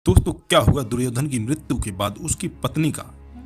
दोस्तों, क्या हुआ दुर्योधन की मृत्यु के बाद उसकी पत्नी का?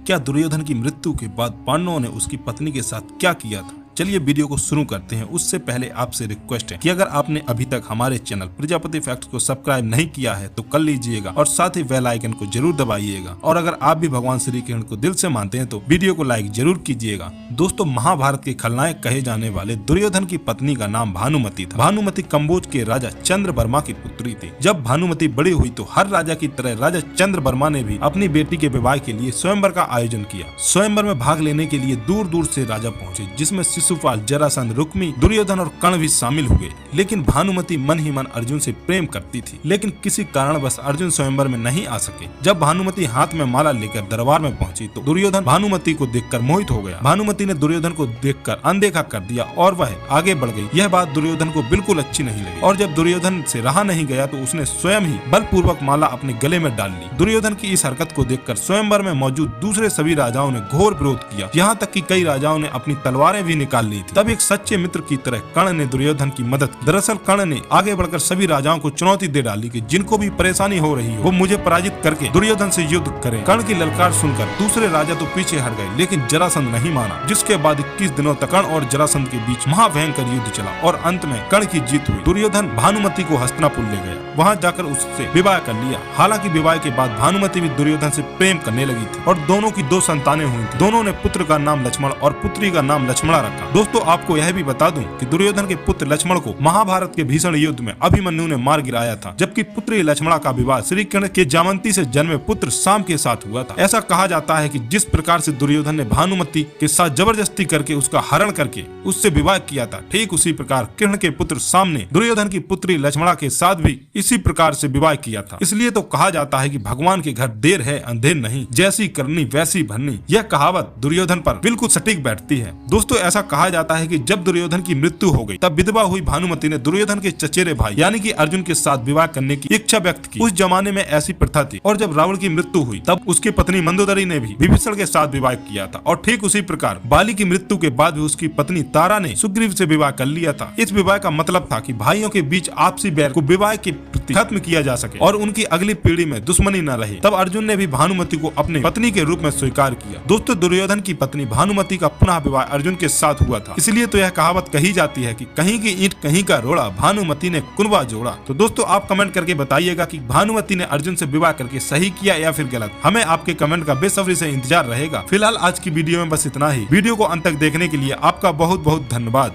क्या दुर्योधन की मृत्यु के बाद पांडवों ने उसकी पत्नी के साथ क्या किया था? चलिए वीडियो को शुरू करते हैं। उससे पहले आपसे रिक्वेस्ट है कि अगर आपने अभी तक हमारे चैनल प्रजापति फैक्ट्स को सब्सक्राइब नहीं किया है तो कर लीजिएगा और साथ ही बेल आइकन को जरूर दबाइएगा। और अगर आप भी भगवान श्री कृष्ण को दिल से मानते हैं तो वीडियो को लाइक जरूर कीजिएगा। दोस्तों, महाभारत के खलनायक कहे जाने वाले दुर्योधन की पत्नी का नाम भानुमति था। भानुमति कंबोज के राजा चंद्रवर्मा की पुत्री थी। जब भानुमति बड़ी हुई तो हर राजा की तरह राजा चंद्रवर्मा ने भी अपनी बेटी के विवाह के लिए स्वयंवर का आयोजन किया। स्वयंवर में भाग लेने के लिए दूर दूर से राजा पहुंचे, जिसमें शिशुपाल, जरासंध, रुक्मी, दुर्योधन और कर्ण भी शामिल हुए। लेकिन भानुमति मन ही मन अर्जुन से प्रेम करती थी, लेकिन किसी कारणवश अर्जुन स्वयंवर में नहीं आ सके। जब भानुमति हाथ में माला लेकर दरबार में पहुंची तो दुर्योधन भानुमति को देखकर मोहित हो गया। भानुमति ने दुर्योधन को देखकर अनदेखा कर दिया और वह आगे बढ़ गई। यह बात दुर्योधन को बिल्कुल अच्छी नहीं लगी और जब दुर्योधन से रहा नहीं गया तो उसने स्वयं ही बलपूर्वक माला अपने गले में डाल ली। दुर्योधन की इस हरकत को देखकर स्वयंवर में मौजूद दूसरे सभी राजाओं ने घोर विरोध किया। यहाँ तक कि कई राजाओं ने अपनी तलवारें भी निकाल ली थी। तब एक सच्चे मित्र की तरह कर्ण ने दुर्योधन की मदद की। दरअसल कर्ण ने आगे बढ़कर सभी राजाओं को चुनौती दे डाली कि जिनको भी परेशानी हो रही हो वो मुझे पराजित करके दुर्योधन से युद्ध करें। कर्ण की ललकार सुनकर दूसरे राजा तो पीछे हट गए, लेकिन जरासंध नहीं माना, जिसके बाद 21 दिनों तक कर्ण और जरासंध के बीच महाभयंकर युद्ध चला और अंत में कर्ण की जीत हुई। दुर्योधन भानुमति को हस्तिनापुर ले गया, वहाँ जाकर उससे विवाह कर लिया। हालांकि विवाह के बाद भानुमति भी दुर्योधन से प्रेम करने लगी थी और दोनों की 2 संतानें हुई थी। दोनों ने पुत्र का नाम लक्ष्मण और पुत्री का नाम लक्ष्मणा रखा। दोस्तों, आपको यह भी बता दूं कि दुर्योधन के पुत्र लक्ष्मण को महाभारत के भीषण युद्ध में अभिमन्यु ने मार गिराया था, जबकि पुत्री लक्ष्मणा का विवाह श्री कृष्ण के जामंती से जन्मे पुत्र शाम के साथ हुआ था। ऐसा कहा जाता है कि जिस प्रकार से दुर्योधन ने भानुमति के साथ जबरदस्ती करके उसका हरण करके उससे विवाह किया था, ठीक उसी प्रकार कृष्ण के पुत्र शाम ने दुर्योधन की पुत्री लक्ष्मणा के साथ भी इसी प्रकार से विवाह किया था। इसलिए तो कहा जाता है कि भगवान के घर देर है अंधेर नहीं, जैसी करनी वैसी भरनी। यह कहावत दुर्योधन पर बिल्कुल सटीक बैठती है। दोस्तों, ऐसा कहा जाता है कि जब दुर्योधन की मृत्यु हो गई तब विधवा हुई भानुमति ने दुर्योधन के चचेरे भाई यानी कि अर्जुन के साथ विवाह करने की इच्छा व्यक्त की। उस जमाने में ऐसी प्रथा थी। और जब रावण की मृत्यु हुई तब उसकी पत्नी मंदोदरी ने भी विभीषण के साथ विवाह किया था। और ठीक उसी प्रकार बाली की मृत्यु के बाद भी उसकी पत्नी तारा ने सुग्रीव से विवाह कर लिया था। इस विवाह का मतलब था कि भाइयों के बीच आपसी बैर को विवाह के प्रति खत्म किया जा सके और उनकी अगली पीढ़ी में दुश्मनी न रहे। तब अर्जुन ने भी भानुमति को अपनी पत्नी के रूप में स्वीकार किया। दोस्तों, दुर्योधन की पत्नी भानुमति का पुनः विवाह अर्जुन के साथ हुआ था। इसलिए तो यह कहावत कही जाती है कि कहीं की ईंट कहीं का रोड़ा, भानुमति ने कुनबा जोड़ा। तो दोस्तों, आप कमेंट करके बताइएगा कि भानुमति ने अर्जुन से विवाह करके सही किया या फिर गलत। हमें आपके कमेंट का बेसब्री से इंतजार रहेगा। फिलहाल आज की वीडियो में बस इतना ही। वीडियो को अंत तक देखने के लिए आपका बहुत बहुत धन्यवाद।